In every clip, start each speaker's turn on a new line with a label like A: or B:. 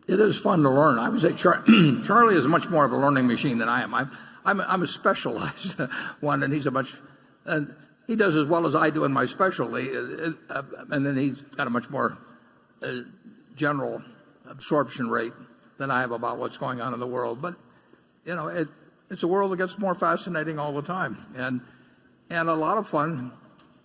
A: it is fun to learn. I would say Charlie is much more of a learning machine than I am. I'm a specialized one, and and he does as well as I do in my specialty, and then he's got a much more general absorption rate than I have about what's going on in the world. But it's a world that gets more fascinating all the time, and a lot of fun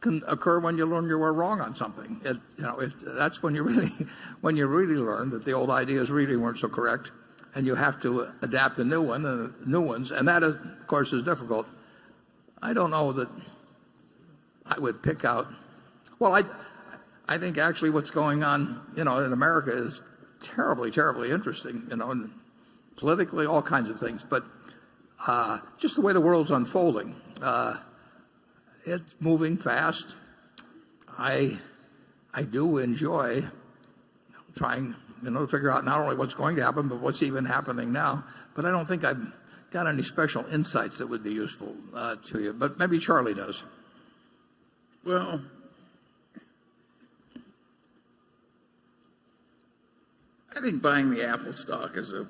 A: can occur when you learn you were wrong on something. That's when you really learn that the old ideas really weren't so correct, and you have to adapt a new ones, and that of course is difficult. I don't know that I would pick out. Well, I think actually what's going on in America is terribly, terribly interesting. And politically, all kinds of things, but just the way the world's unfolding. It's moving fast. I do enjoy trying, to figure out not only what's going to happen, but what's even happening now. But I don't think I've got any special insights that would be useful to you. But maybe Charlie does.
B: Well, I think buying the Apple stock is a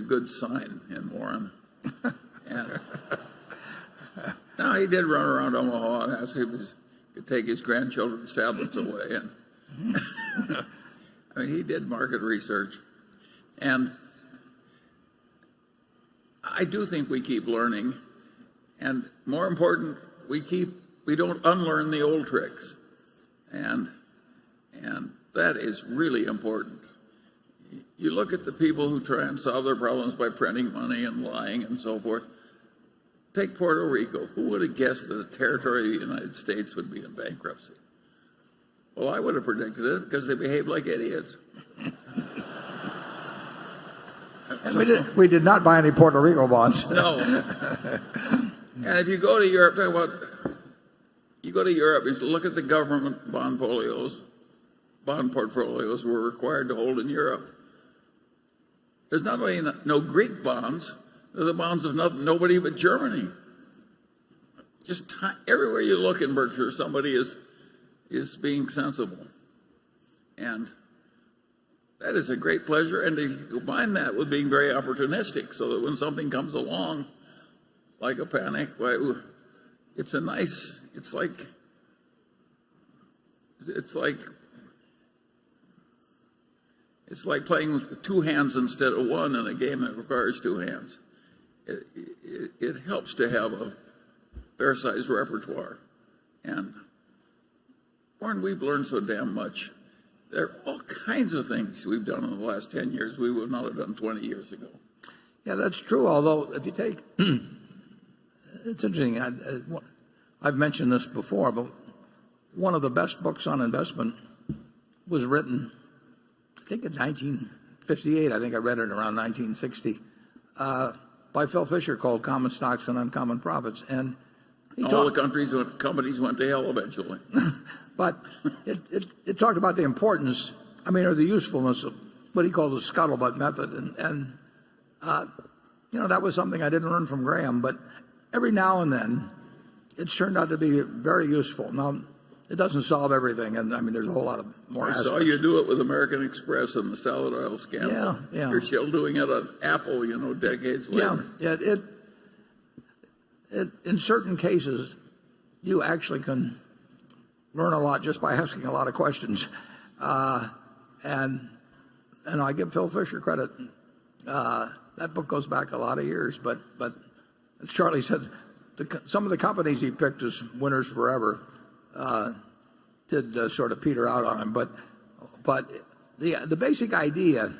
B: good sign in Warren. And now he did run around Omaha and ask if he could take his grandchildren's tablets away. And I mean, he did market research, and I do think we keep learning, and more important, we don't unlearn the old tricks, and that is really important. You look at the people who try and solve their problems by printing money and lying and so forth. Take Puerto Rico. Who would have guessed that a territory of the United States would be in bankruptcy? Well, I would have predicted it because they behaved like idiots.
A: And we did not buy any Puerto Rico bonds.
B: No. And if you go to Europe, you look at the government bond portfolios we're required to hold in Europe. There's not only no Greek bonds, they're the bonds of nobody but Germany. Just everywhere you look in Berkshire, somebody is being sensible. And that is a great pleasure. And to combine that with being very opportunistic, so that when something comes along, like a panic, it's like playing with two hands instead of one in a game that requires two hands. It helps to have a fair-sized repertoire. And, Warren, we've learned so damn much. There are all kinds of things we've done in the last 10 years we would not have done 20 years ago.
A: Yeah, that's true. Although, if you take, it's interesting. I've mentioned this before, but one of the best books on investment was written, I think in 1958. I think I read it around 1960, by Phil Fisher, called "Common Stocks and Uncommon Profits." And
B: all the companies went to hell eventually.
A: But it talked about the importance, or the usefulness of what he called the scuttlebutt method, and that was something I didn't learn from Graham, but every now and then it's turned out to be very useful. Now, it doesn't solve everything, and there's a whole lot of more aspects.
B: I saw you do it with American Express and the salad oil scandal.
A: Yeah.
B: You're still doing it on Apple, decades later.
A: Yeah. It in certain cases, you actually can learn a lot just by asking a lot of questions, and I give Phil Fisher credit. That book goes back a lot of years, but as Charlie said, some of the companies he picked as winners forever did sort of peter out on him. But the basic idea,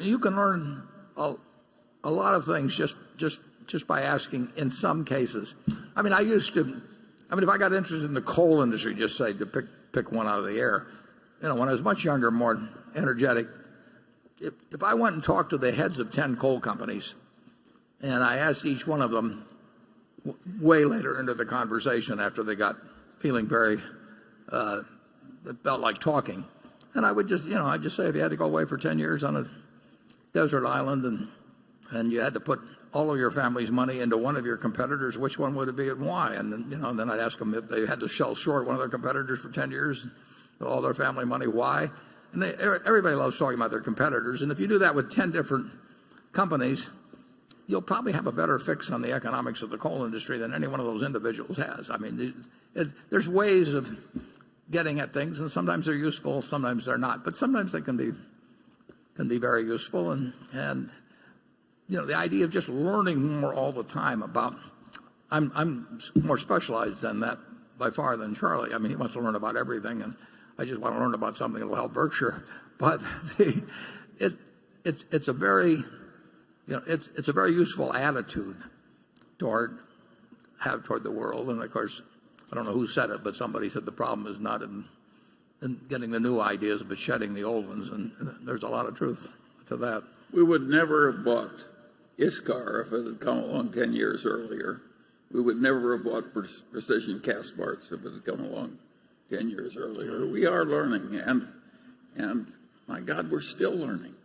A: you can learn a lot of things just by asking. In some cases, I used to. If I got interested in the coal industry, just say, to pick one out of the air, when I was much younger, more energetic, if I went and talked to the heads of 10 coal companies, and I asked each one of them way later into the conversation after they got feeling very, it felt like talking, and I would I'd just say, if you had to go away for 10 years on a desert island and you had to put all of your family's money into one of your competitors, which one would it be and why? And then I'd ask them if they had to sell short one of their competitors for 10 years with all their family money, why? and everybody loves talking about their competitors. And if you do that with 10 different companies, you'll probably have a better fix on the economics of the coal industry than any one of those individuals has. I mean, there's ways of getting at things, and sometimes they're useful, sometimes they're not. But sometimes they can be very useful. And the idea of just learning more all the time about. I'm more specialized than that by far than Charlie. I mean, he wants to learn about everything, and I just want to learn about something that will help Berkshire. But it's a very it's a very useful attitude toward the world. And of course, I don't know who said it, but somebody said the problem is not in getting the new ideas, but shedding the old ones. And there's a lot of truth to that.
B: We would never have bought ISCAR if it had come along 10 years earlier. We would never have bought precision cast parts if it had come along 10 years earlier. We are learning, and my God, we're still learning.